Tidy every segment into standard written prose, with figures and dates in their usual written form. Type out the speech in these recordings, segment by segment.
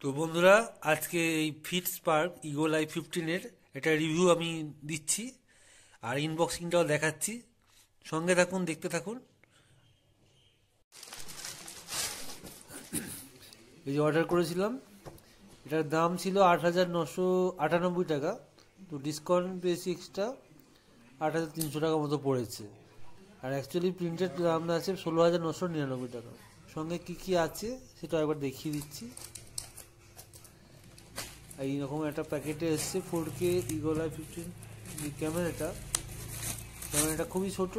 তো বন্ধুরা, আজকে এই ফিট স্পার্ক ইগো লাইভ 15-এর একটা রিভিউ আমি দিচ্ছি আর ইনবক্সিংটাও দেখাচ্ছি। সঙ্গে থাকুন, দেখতে থাকুন। এই যে অর্ডার করেছিলাম, এটার দাম ছিল 8,998 টাকা। তো ডিসকাউন্ট পেয়েছি এক্সট্রা 8,300 টাকা মতো পড়েছে। আর অ্যাকচুয়ালি প্রিন্টেড দাম আছে 16,999 টাকা। সঙ্গে কি কি আছে সেটা একবার দেখিয়ে দিচ্ছি। এইরকম একটা প্যাকেটে এসছে 4K ইগো লাইভ 15 ক্যামেরাটা খুবই ছোট।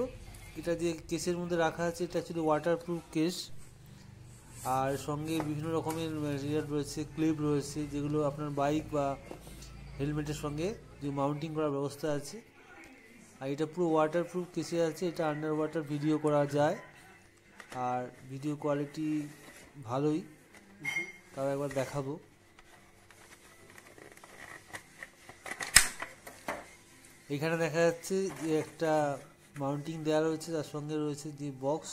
এটা যে কেসের মধ্যে রাখা আছে এটা অ্যাকচুয়ালি ওয়াটারপ্রুফ কেস। আর সঙ্গে বিভিন্ন রকমের ম্যাটেরিয়াল রয়েছে, ক্লিপ রয়েছে, যেগুলো আপনার বাইক বা হেলমেটের সঙ্গে যে মাউন্টিং করার ব্যবস্থা আছে। আর এটা পুরো ওয়াটারপ্রুফ কেসে আছে। এটা আন্ডার ওয়াটার ভিডিও করা যায় আর ভিডিও কোয়ালিটি ভালোই। তাও একবার দেখাবো। এখানে দেখা যাচ্ছে যে একটা মাউন্টিং দেওয়া রয়েছে, তার সঙ্গে রয়েছে যে বক্স।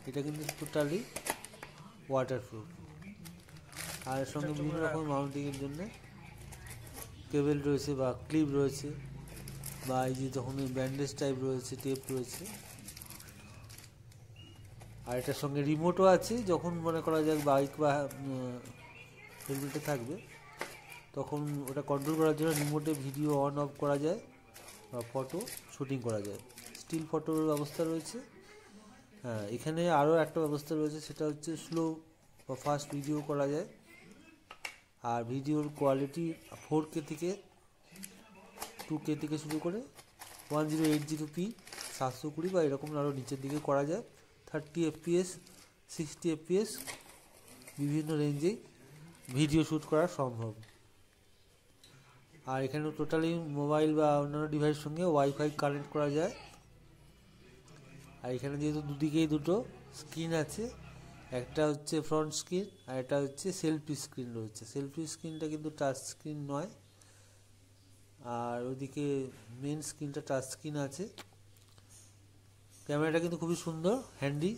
এটা কিন্তু টোটালি ওয়াটারপ্রুফ। আর সঙ্গে বিভিন্ন রকম মাউন্টিংয়ের জন্য কেবল রয়েছে বা ক্লিপ রয়েছে, বা এই যে তখন ব্যান্ডেজ টাইপ রয়েছে, টেপ রয়েছে। আর এটার সঙ্গে রিমোটও আছে। যখন মনে করা যাক বাইক বা হেলমেটে থাকবে, তখন ওটা কন্ট্রোল করার জন্য রিমোটে ভিডিও অন অফ করা যায় বা ফটো শুটিং করা যায়। স্টিল ফটোর ব্যবস্থা রয়েছে। হ্যাঁ, এখানে আরও একটা ব্যবস্থা রয়েছে, সেটা হচ্ছে স্লো বা ফাস্ট ভিডিও করা যায়। আর ভিডিওর কোয়ালিটি 4K থেকে 2K থেকে শুরু করে 1080p 720 বা এরকম আরও নিচের দিকে করা যায়। 30 FPS 60 FPS বিভিন্ন রেঞ্জেই ভিডিও শ্যুট করা সম্ভব। আর এখানে টোটালি মোবাইল বা অন্যান্য ডিভাইসের সঙ্গে ওয়াইফাই কানেক্ট করা যায়। আর এখানে যেহেতু দুদিকেই দুটো স্ক্রিন আছে, একটা হচ্ছে ফ্রন্ট স্ক্রিন আর একটা হচ্ছে সেলফি স্ক্রিন রয়েছে। সেলফি স্ক্রিনটা কিন্তু টাচ স্ক্রিন নয়, আর ওইদিকে মেন স্ক্রিনটা টাচ স্ক্রিন আছে। ক্যামেরাটা কিন্তু খুবই সুন্দর, হ্যান্ডি,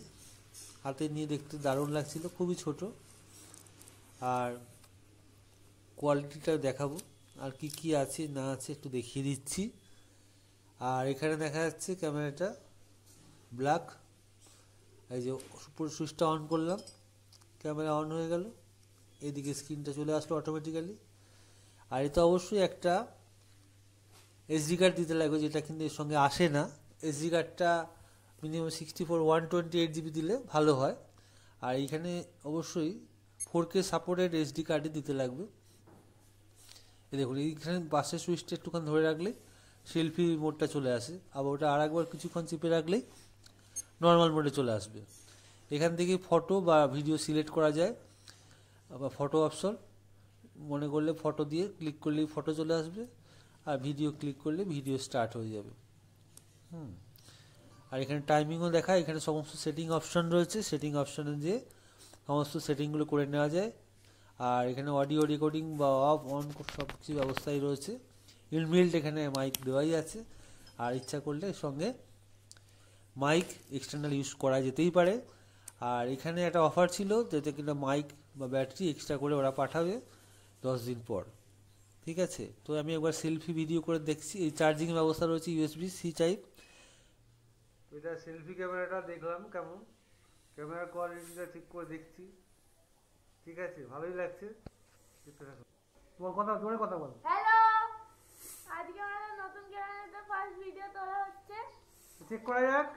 হাতে নিয়ে দেখতে দারুণ লাগছিল, খুবই ছোট। আর কোয়ালিটিটা দেখাবো, আর কি কি আছে না আছে একটু দেখিয়ে দিচ্ছি। আর এখানে দেখা যাচ্ছে ক্যামেরাটা ব্ল্যাক। এই যে পুরো সুইচটা অন করলাম, ক্যামেরা অন হয়ে গেল, এদিকে স্ক্রিনটা চলে আসলো অটোমেটিক্যালি। আর এটা অবশ্যই একটা এসডি কার্ড দিতে লাগবে, যেটা কিন্তু এর সঙ্গে আসে না। এসডি কার্ডটা মিনিমাম 64 128 GB দিলে ভালো হয়। আর এইখানে অবশ্যই 4K সাপোর্টেড এসডি কার্ডই দিতে লাগবে। এই দেখুন, এইখানে পাশের সুইচটা একটুখানি ধরে রাখলেই সেলফি মোডটা চলে আসে, আবার ওটা আর একবার কিছুক্ষণ চিপে রাখলেই নর্মাল মোডে চলে আসবে। এখান থেকে ফটো বা ভিডিও সিলেক্ট করা যায়, আবার ফটো অপশন মনে করলে ফটো দিয়ে ক্লিক করলেই ফটো চলে আসবে, আর ভিডিও ক্লিক করলে ভিডিও স্টার্ট হয়ে যাবে। আর এখানে টাইমিংও দেখায়। এখানে সমস্ত সেটিং অপশন রয়েছে, সেটিং অপশানে দিয়ে সমস্ত সেটিংগুলো করে নেওয়া যায়। আর এখানে অডিও রেকর্ডিং বা অফ অন সব কিছু ব্যবস্থাই রয়েছে। ইনবিল্ট এখানে মাইক দেওয়াই আছে, আর ইচ্ছা করলে সঙ্গে মাইক এক্সটার্নাল ইউজ করা যেতেই পারে। আর এখানে একটা অফার ছিল, যেটা কিনা মাইক বা ব্যাটারি এক্সট্রা করে ওরা পাঠাবে 10 দিন পর। ঠিক আছে, তো আমি একবার সেলফি ভিডিও করে দেখছি। এই চার্জিং ব্যবস্থা রয়েছে USB-C টাইপ। এটা সেলফি ক্যামেরাটা দেখলাম কেমন, ক্যামেরার কোয়ালিটিটা ঠিক করে দেখছি। ঠিক আছে, ভালোই লাগছে। তোমার কথা জোরে কথা বলো। হ্যালো, আজকে আমাদের নতুন চ্যানেলে ফার্স্ট ভিডিও তোলা হচ্ছে। চেক করা যাক।